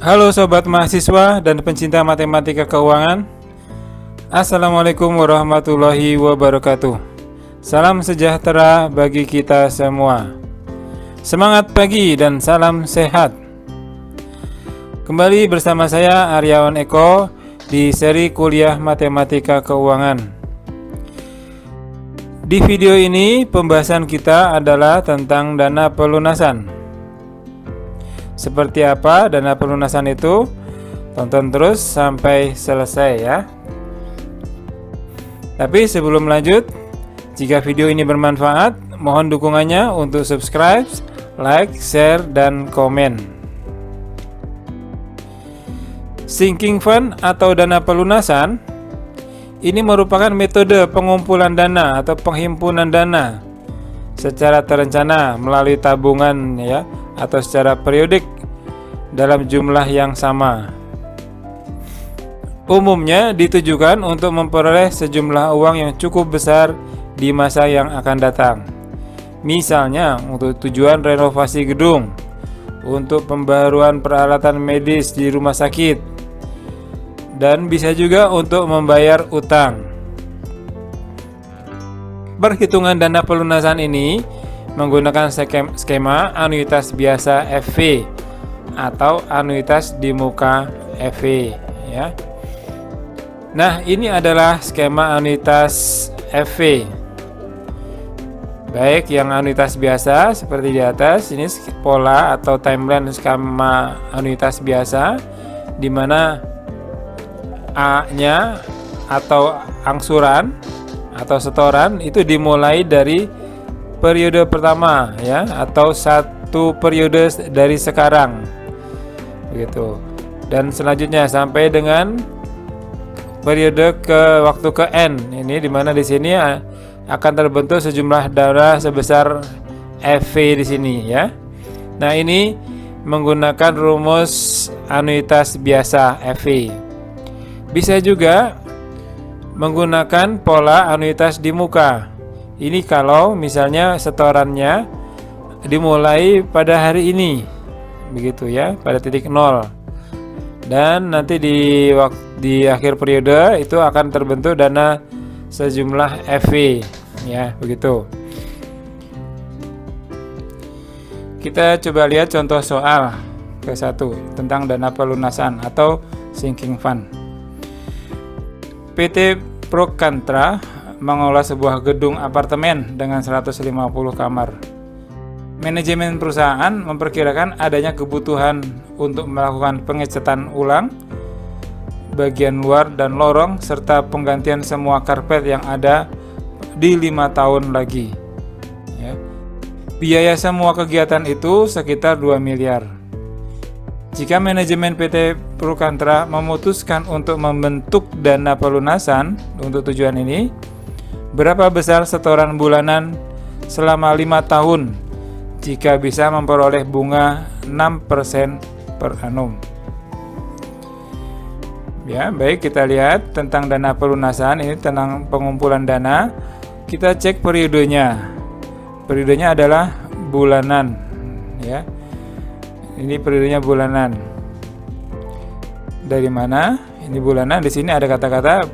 Halo sobat mahasiswa dan pencinta matematika keuangan. Assalamualaikum warahmatullahi wabarakatuh. Salam sejahtera bagi kita semua. Semangat pagi dan salam sehat. Kembali bersama saya Aryawan Eko di seri kuliah matematika keuangan. Di video ini pembahasan kita adalah tentang dana pelunasan. Seperti apa dana pelunasan itu? Tonton terus sampai selesai ya. Tapi sebelum lanjut, jika video ini bermanfaat, mohon dukungannya untuk subscribe, like, share, dan komen. Sinking fund atau dana pelunasan ini merupakan metode pengumpulan dana atau penghimpunan dana secara terencana melalui tabungan ya, atau secara periodik dalam jumlah yang sama. Umumnya ditujukan untuk memperoleh sejumlah uang yang cukup besar di masa yang akan datang. Misalnya untuk tujuan renovasi gedung, untuk pembaruan peralatan medis di rumah sakit, dan bisa juga untuk membayar utang. Perhitungan dana pelunasan ini menggunakan skema anuitas biasa FV atau anuitas di muka FV ya. Nah, ini adalah skema anuitas FV. Baik yang anuitas biasa seperti di atas, ini pola atau timeline skema anuitas biasa di mana A-nya atau angsuran atau setoran itu dimulai dari periode pertama ya, atau satu periode dari sekarang begitu, dan selanjutnya sampai dengan periode ke waktu ke N. Ini dimana di sini akan terbentuk sejumlah dana sebesar FV di sini ya. Nah, ini menggunakan rumus anuitas biasa FV. Bisa juga menggunakan pola anuitas di muka. Ini kalau misalnya setorannya dimulai pada hari ini, begitu ya, pada titik 0. Dan nanti di akhir periode itu akan terbentuk dana sejumlah FV, ya, begitu. Kita coba lihat contoh soal ke-1 tentang dana pelunasan atau sinking fund. PT Prokantra mengelola sebuah gedung apartemen dengan 150 kamar. Manajemen perusahaan memperkirakan adanya kebutuhan untuk melakukan pengecatan ulang bagian luar dan lorong serta penggantian semua karpet yang ada di 5 tahun lagi ya. Biaya semua kegiatan itu sekitar 2 miliar. Jika manajemen PT Prokantra memutuskan untuk membentuk dana pelunasan untuk tujuan ini, berapa besar setoran bulanan selama 5 tahun jika bisa memperoleh bunga 6% per annum? Ya, baik, kita lihat tentang dana pelunasan ini, tentang pengumpulan dana. Kita cek periodenya. Periodenya adalah bulanan ya. Ini periodenya bulanan. Dari mana? Ini bulanan. Di sini ada kata-kata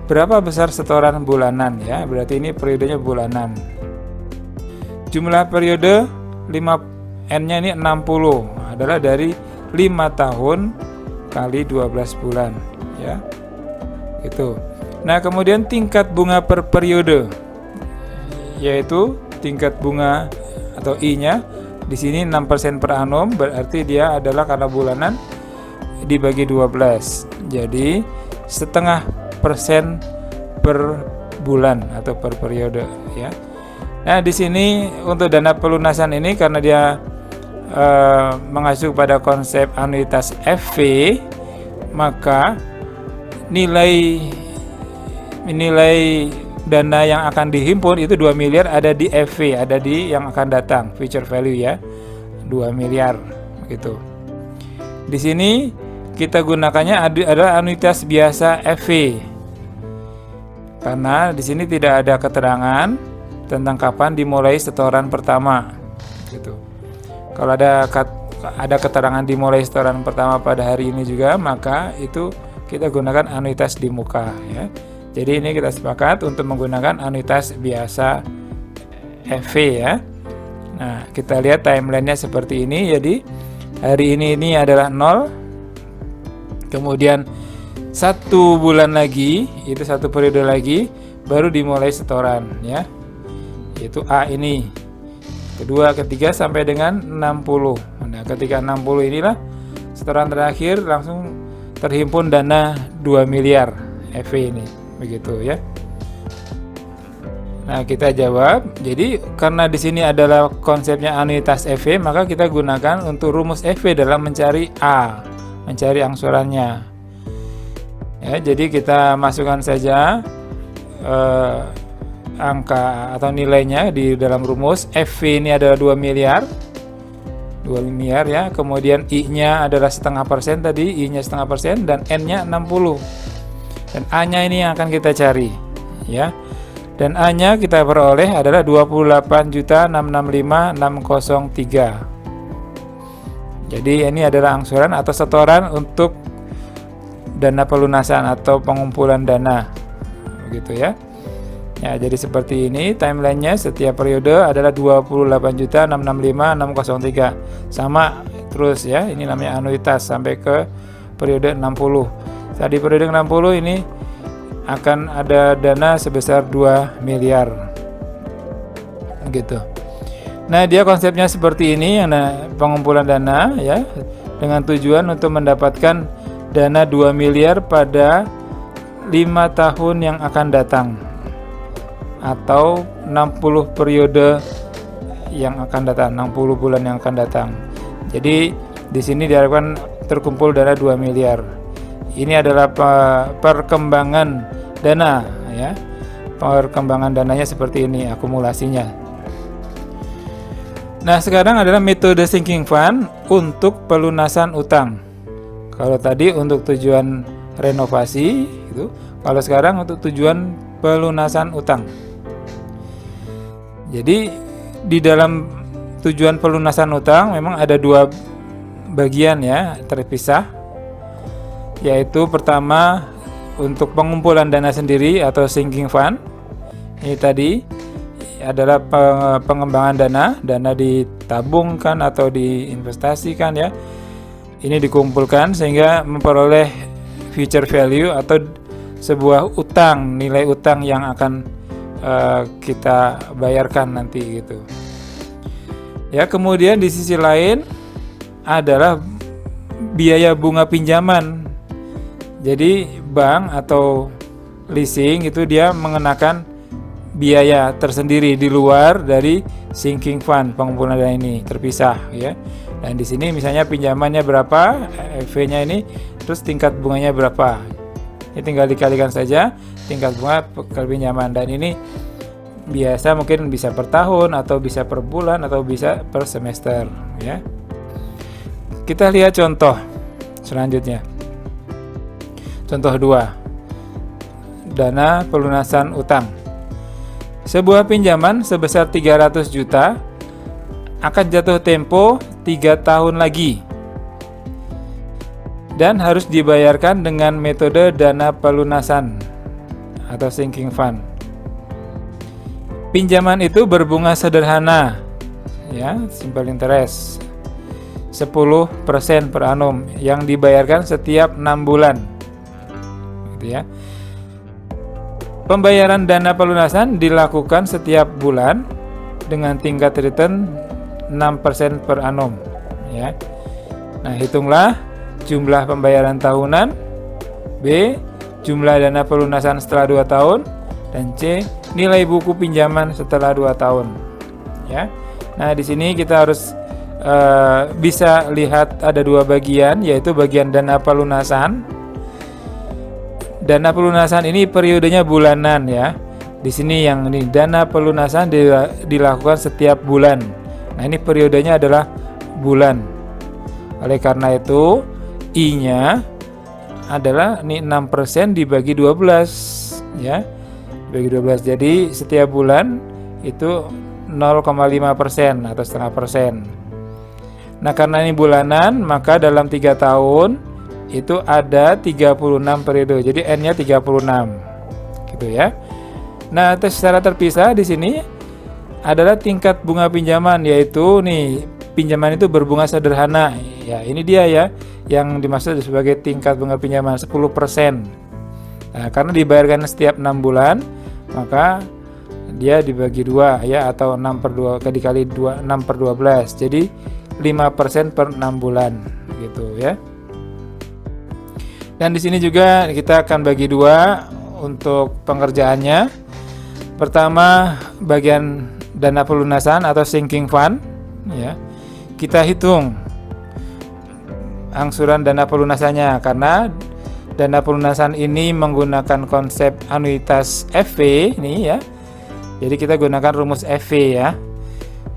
berapa besar setoran bulanan ya. Berarti ini periodenya bulanan. Jumlah periode 5N-nya ini 60 adalah dari 5 tahun kali 12 bulan ya. Gitu. Nah, kemudian tingkat bunga per periode, yaitu tingkat bunga atau I-nya di sini 6% per annum, berarti dia adalah karena bulanan dibagi 12. Jadi setengah persen per bulan atau per periode ya. Nah, di sini untuk dana pelunasan ini karena dia mengacu pada konsep anuitas FV, maka nilai dana yang akan dihimpun itu 2 miliar ada di FV, ada di yang akan datang, future value ya, 2 miliar gitu. Di sini kita gunakannya adalah anuitas biasa FV. Karena di sini tidak ada keterangan tentang kapan dimulai setoran pertama gitu. Kalau ada ada keterangan dimulai setoran pertama pada hari ini juga, maka itu kita gunakan anuitas di muka ya. Jadi ini kita sepakat untuk menggunakan anuitas biasa FV ya. Nah, kita lihat timelinenya seperti ini. Jadi hari ini adalah 0. Kemudian 1 bulan lagi, itu 1 periode lagi baru dimulai setoran ya. Yaitu A ini. Kedua, ketiga sampai dengan 60. Nah, ketika 60 inilah setoran terakhir langsung terhimpun dana 2 miliar FV ini. Begitu ya. Nah, kita jawab. Jadi karena di sini adalah konsepnya anuitas FV, maka kita gunakan untuk rumus FV dalam mencari A, mencari angsurannya. Ya, jadi kita masukkan saja angka atau nilainya di dalam rumus. FV ini adalah 2 miliar. 2 miliar ya. Kemudian I-nya adalah 0,5% tadi, I-nya 0,5% dan N-nya 60. Dan A-nya ini yang akan kita cari ya. Dan A-nya kita peroleh adalah 28.665.603. Jadi ini adalah angsuran atau setoran untuk dana pelunasan atau pengumpulan dana. Begitu ya. Ya, jadi seperti ini timelinenya. Setiap periode adalah 28.665.603. Sama terus ya. Ini namanya anuitas sampai ke periode 60. Tadi periode 60 ini akan ada dana sebesar 2 miliar. Gitu. Nah, dia konsepnya seperti ini, pengumpulan dana ya, dengan tujuan untuk mendapatkan dana 2 miliar pada 5 tahun yang akan datang atau 60 periode yang akan datang, 60 bulan yang akan datang. Jadi di sini diharapkan terkumpul dana 2 miliar. Ini adalah perkembangan dana ya. Perkembangan dananya seperti ini akumulasinya. Nah, sekarang adalah metode sinking fund untuk pelunasan utang. Kalau tadi untuk tujuan renovasi itu, kalau sekarang untuk tujuan pelunasan utang. Jadi di dalam tujuan pelunasan utang memang ada 2 bagian ya, terpisah. Yaitu pertama untuk pengumpulan dana sendiri atau sinking fund. Ini tadi adalah pengembangan dana ditabungkan atau diinvestasikan ya. Ini dikumpulkan sehingga memperoleh future value atau sebuah utang, nilai utang yang akan kita bayarkan nanti gitu. Ya, kemudian di sisi lain adalah biaya bunga pinjaman. Jadi bank atau leasing itu dia mengenakan biaya tersendiri di luar dari sinking fund, pengumpulan dana ini terpisah ya. Dan di sini misalnya pinjamannya berapa, FV-nya ini, terus tingkat bunganya berapa. Ini tinggal dikalikan saja tingkat bunga per pinjaman, dan ini biasa mungkin bisa per tahun atau bisa per bulan atau bisa per semester ya. Kita lihat contoh selanjutnya. Contoh 2. Dana pelunasan utang. Sebuah pinjaman sebesar 300 juta akan jatuh tempo 3 tahun lagi dan harus dibayarkan dengan metode dana pelunasan atau sinking fund. Pinjaman itu berbunga sederhana ya, simple interest 10% per annum yang dibayarkan setiap 6 bulan. Gitu ya. Pembayaran dana pelunasan dilakukan setiap bulan dengan tingkat return 6% per annum ya. Nah, hitunglah jumlah pembayaran tahunan, B jumlah dana pelunasan setelah 2 tahun, dan C nilai buku pinjaman setelah 2 tahun ya. Nah, di sini kita harus bisa lihat ada 2 bagian, yaitu bagian dana pelunasan. Dana pelunasan ini periodenya bulanan ya. Di sini yang ini dana pelunasan dilakukan setiap bulan. Nah, ini periodenya adalah bulan. Oleh karena itu, I-nya adalah ini 6% dibagi 12 ya. Dibagi 12. Jadi setiap bulan itu 0,5% atau 0,5%. Nah, karena ini bulanan, maka dalam 3 tahun itu ada 36 periode. Jadi N-nya 36. Gitu ya. Nah, secara terpisah di sini adalah tingkat bunga pinjaman, yaitu nih, pinjaman itu berbunga sederhana. Ya, ini dia ya yang dimaksud sebagai tingkat bunga pinjaman 10%. Nah, karena dibayarkan setiap 6 bulan, maka dia dibagi 2 ya, atau 6 per 2 dikali 2, 6 per 12. Jadi 5% per 6 bulan gitu ya. Dan di sini juga kita akan bagi 2 untuk pengerjaannya. Pertama, bagian dana pelunasan atau sinking fund ya. Kita hitung angsuran dana pelunasannya, karena dana pelunasan ini menggunakan konsep anuitas FV ini ya. Jadi kita gunakan rumus FV ya.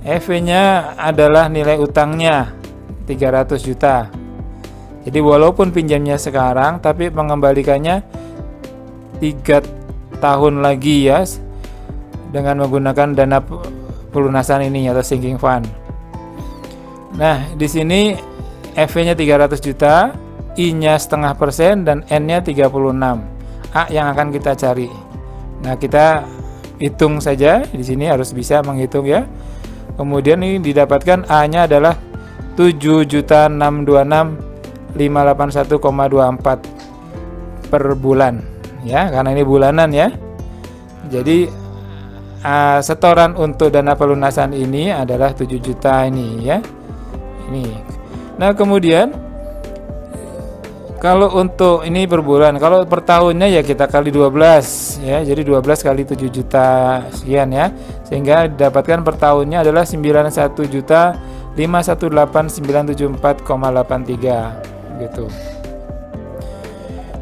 FV-nya adalah nilai utangnya 300 juta. Jadi walaupun pinjamnya sekarang, tapi mengembalikannya 3 tahun lagi ya, dengan menggunakan dana pelunasan ini atau sinking fund. Nah, di sini FV-nya 300 juta, I-nya 0,5% dan N-nya 36. A yang akan kita cari. Nah, kita hitung saja. Di sini harus bisa menghitung ya. Kemudian ini didapatkan A-nya adalah 7.626.581,24 per bulan ya, karena ini bulanan ya. Jadi setoran untuk dana pelunasan ini adalah 7 juta ini ya. Ini. Nah, kemudian kalau untuk ini per bulan, kalau per tahunnya ya kita kali 12 ya. Jadi 12 kali 7 juta sekian ya. Sehingga didapatkan per tahunnya adalah 91.518.974,83 gitu.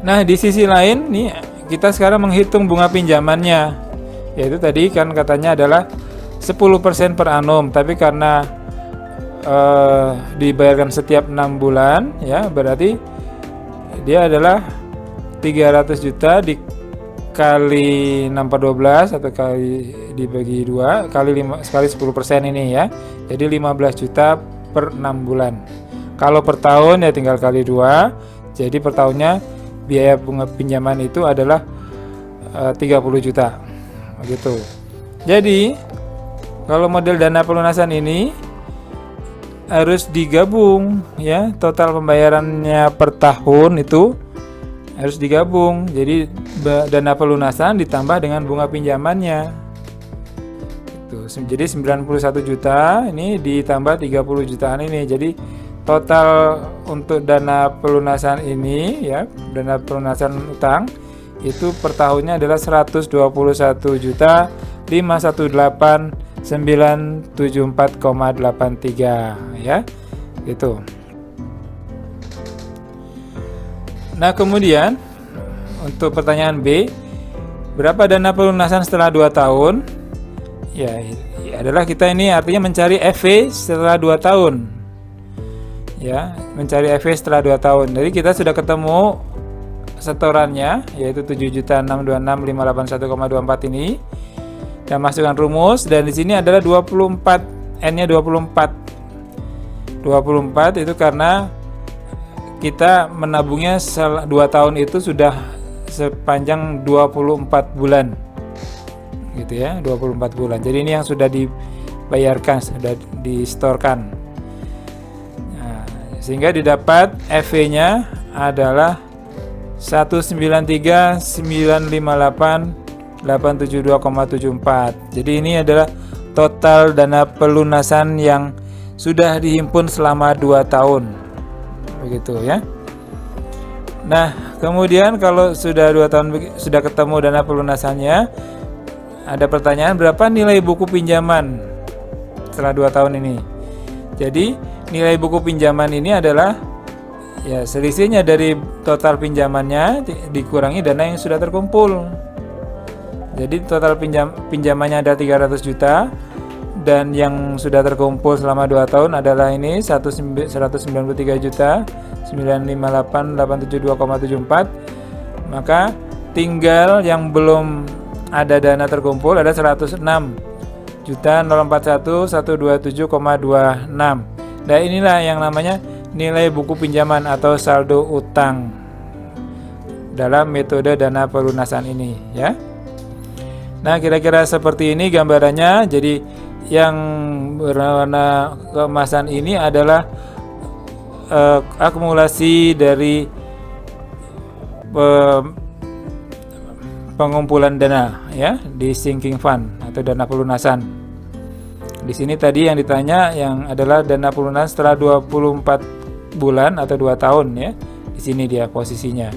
Nah, di sisi lain nih kita sekarang menghitung bunga pinjamannya. Yaitu tadi kan katanya adalah 10% per annum, tapi karena dibayarkan setiap 6 bulan ya, berarti dia adalah 300 juta dikali 6 per 12 atau kali dibagi 2 kali 10% ini ya. Jadi 15 juta per 6 bulan. Kalau per tahun ya tinggal kali 2. Jadi per tahunnya biaya bunga pinjaman itu adalah 30 juta. Begitu. Jadi kalau model dana pelunasan ini harus digabung ya, total pembayarannya per tahun itu harus digabung. Jadi dana pelunasan ditambah dengan bunga pinjamannya. Jadi 91 juta ini ditambah 30 jutaan ini. Jadi total untuk dana pelunasan ini ya, dana pelunasan utang itu per tahunnya adalah 121.518.974,83 ya. Gitu. Nah, kemudian untuk pertanyaan B, berapa dana pelunasan setelah 2 tahun? Ya, adalah kita ini artinya mencari FV setelah 2 tahun. Ya, mencari FV setelah 2 tahun. Jadi kita sudah ketemu setorannya, yaitu 7.626.581,24 ini. Dan masukkan rumus, dan di sini adalah 24, N-nya 24. 24 itu karena kita menabungnya 2 tahun itu sudah sepanjang 24 bulan. Gitu ya, 24 bulan. Jadi ini yang sudah dibayarkan, sudah disetorkan. Nah, sehingga didapat FV-nya adalah 193.958.872,74. Jadi ini adalah total dana pelunasan yang sudah dihimpun selama 2 tahun. Begitu ya. Nah, kemudian kalau sudah 2 tahun sudah ketemu dana pelunasannya, ada pertanyaan berapa nilai buku pinjaman setelah 2 tahun ini. Jadi nilai buku pinjaman ini adalah ya selisihnya dari total pinjamannya dikurangi dana yang sudah terkumpul. Jadi total pinjamannya ada 300 juta dan yang sudah terkumpul selama 2 tahun adalah ini 193.958.872,74. Maka tinggal yang belum ada dana terkumpul ada 106.041.127,26. Nah, inilah yang namanya nilai buku pinjaman atau saldo utang dalam metode dana pelunasan ini, ya. Nah, kira-kira seperti ini gambarannya. Jadi yang berwarna keemasan ini adalah akumulasi dari pengumpulan dana, ya, di sinking fund atau dana pelunasan. Di sini tadi yang ditanya yang adalah dana pelunasan setelah 24 bulan atau 2 tahun, ya. Di sini dia posisinya.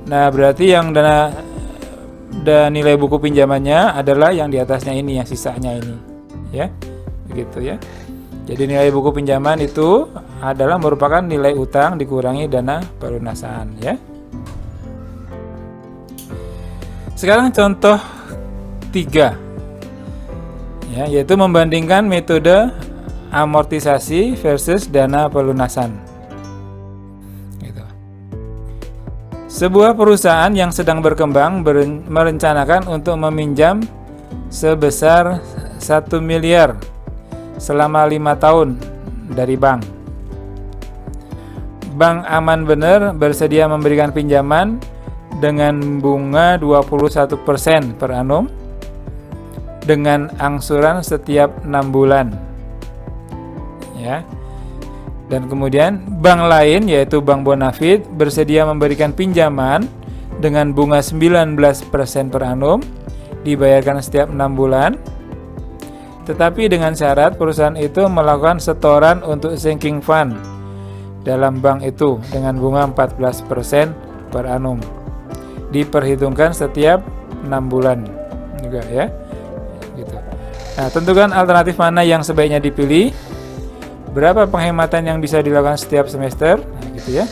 Nah, berarti yang dana dan nilai buku pinjamannya adalah yang di atasnya ini, yang sisanya ini, ya. Begitu, ya. Jadi nilai buku pinjaman itu adalah merupakan nilai utang dikurangi dana pelunasan, ya. Sekarang contoh 3, ya, yaitu membandingkan metode amortisasi versus dana pelunasan. Gitu. Sebuah perusahaan yang sedang berkembang merencanakan untuk meminjam sebesar 1 miliar selama 5 tahun dari bank. Bank Aman Bener bersedia memberikan pinjaman dengan bunga 21% per annum dengan angsuran setiap 6 bulan, ya. Dan kemudian bank lain yaitu Bank Bonafit bersedia memberikan pinjaman dengan bunga 19% per annum dibayarkan setiap 6 bulan, tetapi dengan syarat perusahaan itu melakukan setoran untuk sinking fund dalam bank itu dengan bunga 14% per annum diperhitungkan setiap 6 bulan juga, ya, gitu. Nah, tentukan alternatif mana yang sebaiknya dipilih, berapa penghematan yang bisa dilakukan setiap semester, nah, gitu, ya.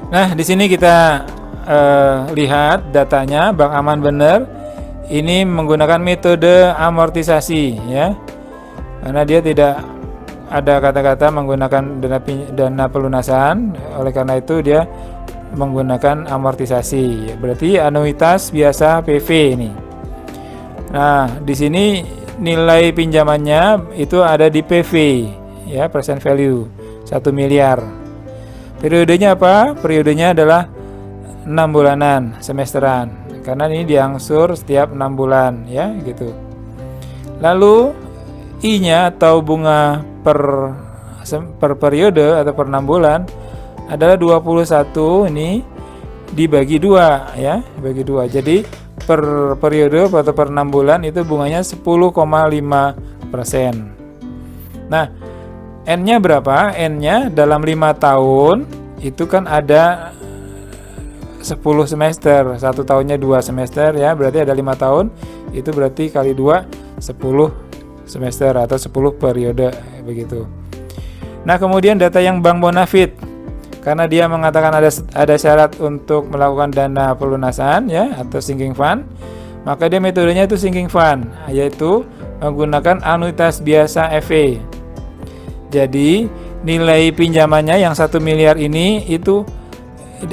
Nah, di sini kita lihat datanya. Bank Aman Bener ini menggunakan metode amortisasi, ya, karena dia tidak ada kata-kata menggunakan dana pelunasan, oleh karena itu dia menggunakan amortisasi. Berarti anuitas biasa PV ini. Nah, di sini nilai pinjamannya itu ada di PV, ya, present value 1 miliar. Periodenya apa? Periodenya adalah 6 bulanan, semesteran. Karena ini diangsur setiap 6 bulan, ya, gitu. Lalu I-nya atau bunga per periode atau per 6 bulan adalah 21 ini dibagi 2, ya, dibagi 2. Jadi per periode atau per 6 bulan itu bunganya 10,5%. Nah, N-nya berapa? N-nya dalam 5 tahun itu kan ada 10 semester, 1 tahunnya 2 semester, ya, berarti ada 5 tahun, itu berarti kali 2 10 semester atau 10 periode, begitu. Nah, kemudian data yang Bank Bonafit, karena dia mengatakan ada syarat untuk melakukan dana pelunasan, ya, atau sinking fund, maka dia metodenya itu sinking fund, yaitu menggunakan anuitas biasa FE. Jadi nilai pinjamannya yang 1 miliar ini itu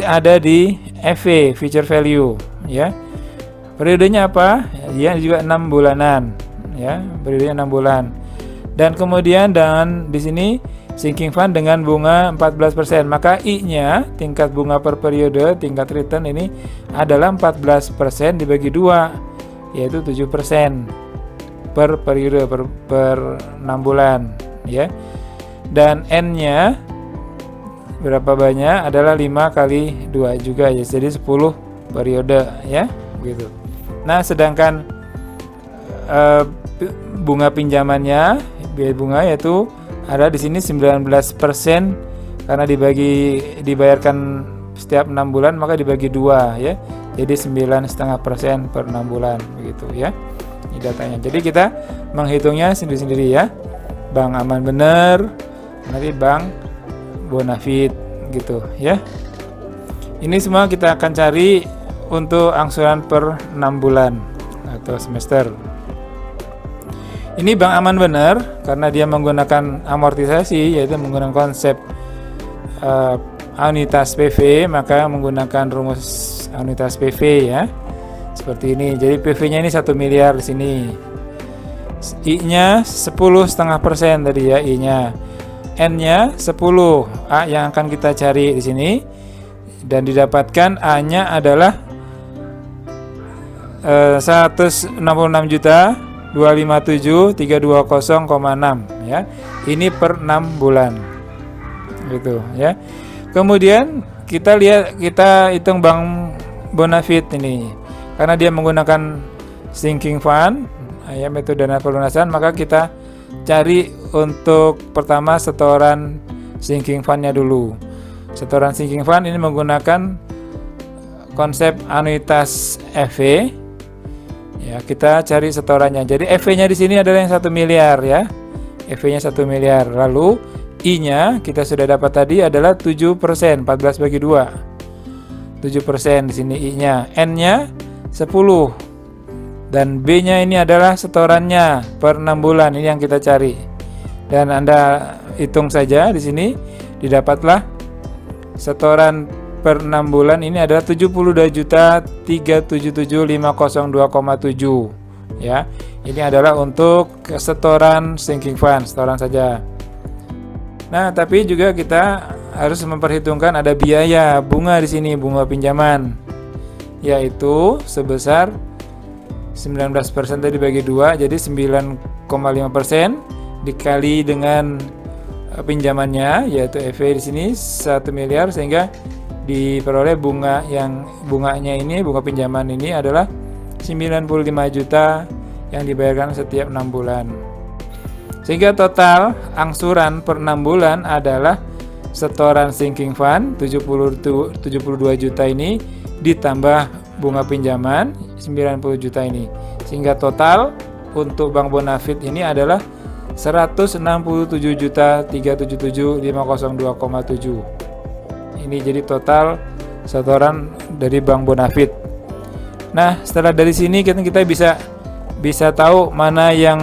ada di FE, future value, ya. Periodenya apa? Ya, juga 6 bulanan, ya, periodenya 6 bulan. Dan kemudian dengan di sini sinking fund dengan bunga 14%, maka I-nya tingkat bunga per periode, tingkat return ini adalah 14% dibagi 2, yaitu 7% per periode, per 6 bulan, ya. Dan N-nya berapa banyak? Adalah 5 kali 2 juga, ya, jadi 10 periode, ya, begitu. Nah, sedangkan bunga pinjamannya, biaya bunga yaitu ada di sini 19%, karena dibayarkan setiap 6 bulan maka dibagi 2, ya. Jadi 9,5% per 6 bulan, begitu, ya. Ini datanya. Jadi kita menghitungnya sendiri-sendiri, ya. Bank Aman Bener, nanti Bank Bonafit, gitu, ya. Ini semua kita akan cari untuk angsuran per 6 bulan atau semester. Ini Bank Aman Bener karena dia menggunakan amortisasi, yaitu menggunakan konsep anuitas PV, maka menggunakan rumus anuitas PV, ya. Seperti ini. Jadi PV-nya ini 1 miliar di sini. I-nya 10,5% tadi ya, I-nya. N-nya 10, A yang akan kita cari di sini. Dan didapatkan A-nya adalah 166.257.320,6 ya. Ini per 6 bulan. Gitu ya. Kemudian kita hitung Bank Bonafit ini. Karena dia menggunakan sinking fund ya, metode dana pelunasan, maka kita cari untuk pertama setoran sinking fund-nya dulu. Setoran sinking fund ini menggunakan konsep anuitas FV. Ya, kita cari setorannya. Jadi FV-nya di sini adalah yang 1 miliar ya. FV-nya 1 miliar. Lalu I-nya kita sudah dapat tadi adalah 7%, 14 bagi 2. 7% di sini I-nya. N-nya 10. Dan B-nya ini adalah setorannya per 6 bulan. Ini yang kita cari. Dan Anda hitung saja di sini, didapatlah setoran per 6 bulan ini adalah 72.377.502,7 ya. Ini adalah untuk setoran sinking fund, setoran saja. Nah, tapi juga kita harus memperhitungkan ada biaya bunga di sini, bunga pinjaman, yaitu sebesar 19% tadi bagi 2, jadi 9,5% dikali dengan pinjamannya, yaitu EV di sini 1 miliar, sehingga diperoleh bunganya ini, bunga pinjaman ini adalah 95 juta yang dibayarkan setiap 6 bulan. Sehingga total angsuran per 6 bulan adalah setoran sinking fund 72 juta ini ditambah bunga pinjaman 90 juta ini. Sehingga total untuk Bank Bonafit ini adalah 167.377.502,7. Ini jadi total setoran dari Bank Bonafit. Nah, setelah dari sini kita bisa tahu mana yang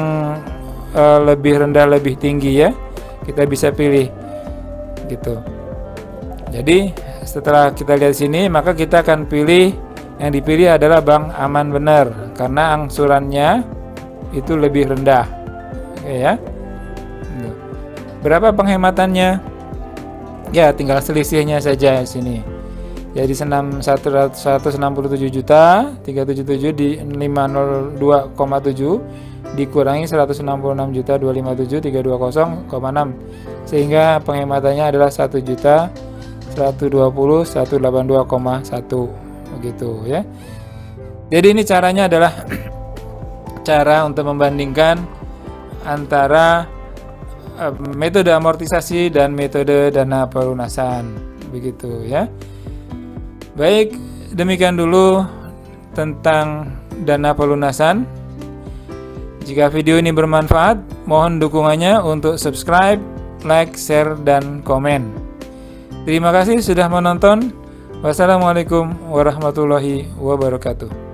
lebih rendah, lebih tinggi ya. Kita bisa pilih gitu. Jadi setelah kita lihat sini, maka kita akan pilih, yang dipilih adalah Bank Aman Bener karena angsurannya itu lebih rendah. Oke ya. Berapa penghematannya? Ya, tinggal selisihnya saja di sini. Jadi 167 juta 377 di 502,7 dikurangi 166 juta 257.320,6, sehingga penghematannya adalah 1 juta 120.182,1 begitu ya. Jadi ini caranya adalah cara untuk membandingkan antara metode amortisasi dan metode dana pelunasan begitu ya. Baik, demikian dulu tentang dana pelunasan. Jika video ini bermanfaat, mohon dukungannya untuk subscribe, like, share, dan komen. Terima kasih sudah menonton. Wassalamualaikum warahmatullahi wabarakatuh.